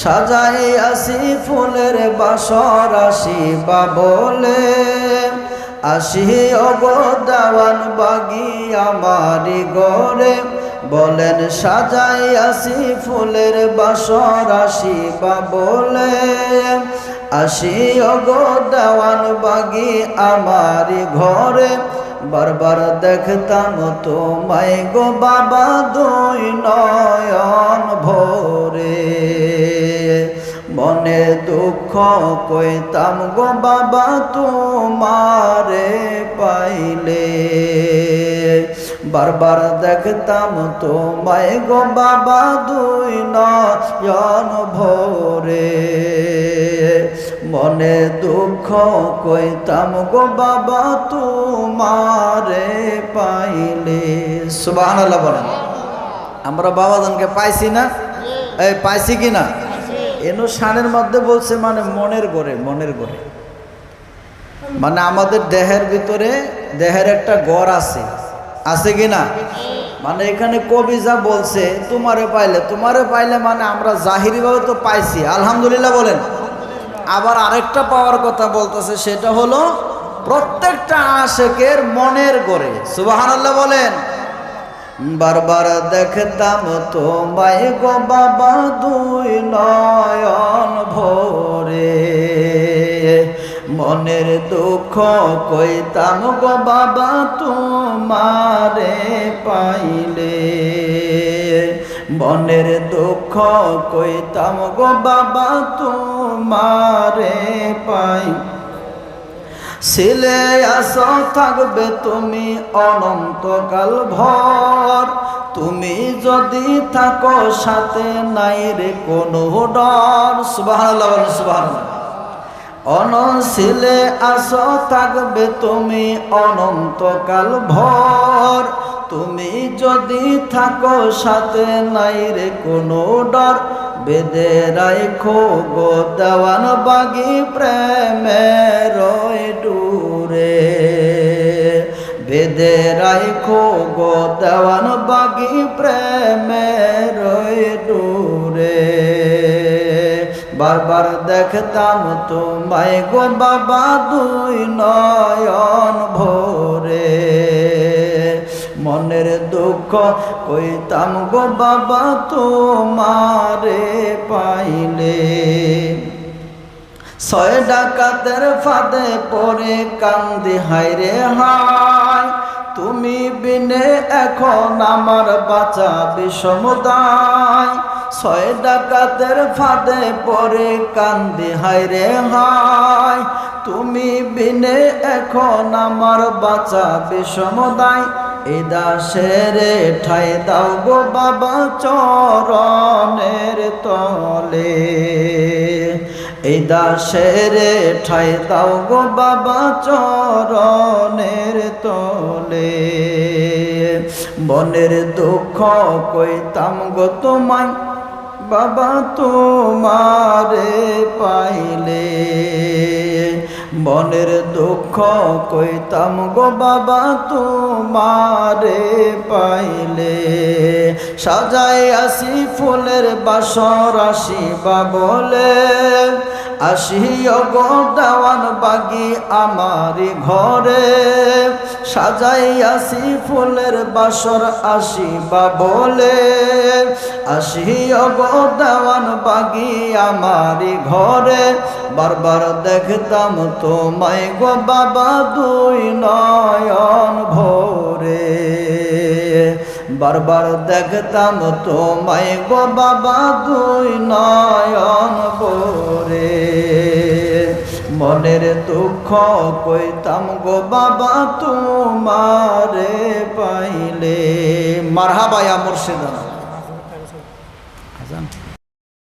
সাজাই আসি ফুলের বাসর আসিবা বলে, আসি ওগো দেওয়ান বাগি আমারি ঘরে। বলেন সাজাই আসি ফুলের বাসর আসিবা বলে, আসি ওগো দেওয়ান বাগি আমারি ঘরে। বারবার দেখতাম তোমায় গো বাবা দুই নয়ন ভরে, মনে দুঃখ কইতাম গো বাবা তোমারে পাইলে। বারবার দেখতাম তোমায় গো বাবা দুই নয়ন ভরে, মনে দুঃখ কইতাম গো বাবা তোমারে পাইলে। সুবহানাল্লাহ বলেন। আমরা বাবাজানকে পাইছি না? এই পাইছি কি না? এনো শানের মধ্যে বলছে মানে মনের গড়ে, মনের গড়ে মানে আমাদের দেহের ভিতরে দেহের একটা গড় আছে, আছে কি না? মানে এখানে কবি যা বলছে তোমারে পাইলে মানে আমরা জাহিরিভাবে তো পাইছি, আলহামদুলিল্লাহ বলেন। আবার আরেকটা পাওয়ার কথা বলতেছে, সেটা হলো প্রত্যেকটা আশিকের মনের গড়ে। সুবহানাল্লাহ বলেন। বারবার দেখতাম তোমায় গো বাবা দুই নয়ন ভরে, মনের দুঃখ কইতাম গো বাবা তোমারে পাইলে। মনের দুঃখ কইতাম গো বাবা তোমারে পাই। ছিলে আসো থাকবে তুমি অনন্তকাল ভর, তুমি যদি থাকো সাথে নাই রে কোনো ডর। সুবহানাল্লাহ বলেন, সুবহানাল্লাহ। অনশিলে আসো থাকবে তুমি অনন্তকাল ভর, তুমি যদি থাকো সাথে নাই রে কোনো ডর। বেদে রাখো গো দেওয়ান বাগি প্রেমের ডুরে, বেদে রাখো গো দেওয়ান বাগি প্রেমের ডুরে। বারবার দেখতাম তোমায় গো বাবা দুই নয়ন ভরে, মনের দুঃখ কইতাম গো বাবা তোমারে পাইলে। ছয় ডাকাতের ফাঁদে পড়ে কান্দি হায়রে হায়, তুমি বিনে এখন আমার বাঁচা বিষমদায়। ছয় ডাকাতের ফাঁদে পড়ে কান্দি হায়রে হায়, তুমি বিনে এখন আমার বাঁচা বিষমদায়। এই দাসের ঠাই দাও গো বাবা চরণের তলে, এই দাসের ঠাই দাও গো বাবা চরণের তলে। মনের দুঃখ কইতাম গো তোমায় বাবা তোমারে পাইলে, মনের দুঃখ কইতাম গো বাবা তোমারে পাইলে। সাজাই আসি ফুলের বাসর আসিবা বলে, আসি গো দেওয়ান বাগি আমারি ঘরে। সাজাই আসি ফুলের বাসর আসিবা বলে, আসি গো দেওয়ান বাগি আমারি ঘরে। বারবার দেখতাম তোমায় গো বাবা দুই নয়ন ভরে, বারবার দেখতাম তোমায় গো বাবা দুই নয়ন ভরে। মনের দুঃখ কইতাম গো বাবা তোমারে পাইলে। মারহাবা ইয়া মুর্শিদানা।